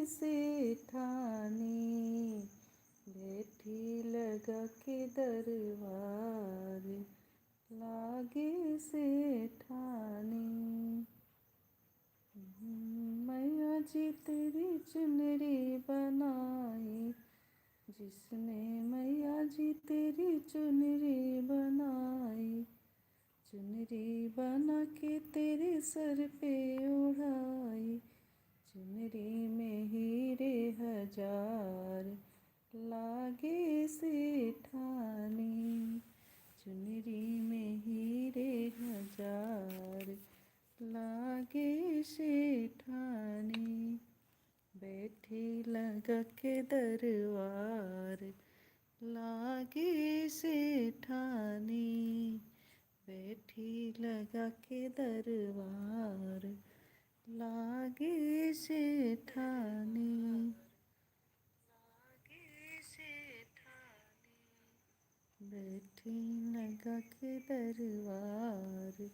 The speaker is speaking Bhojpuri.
सेठानी, बैठी लगा के दरबार, लागे सेठानी। मैया जी तेरी चुनरी बनाई, जिसने मैया जी तेरी चुनरी बनाई, चुनरी बना के तेरे सर पे उड़ाई, चुनरी में हीरे हजार, लागे सेठानी, चुनरी में हीरे हजार, लागे सेठानी। बैठी लगा के दरबार, लागे सेठानी, बैठी लगा के दरबार, लागे सेठानी, लागे सेठानी, बैठी लगा के दरबार।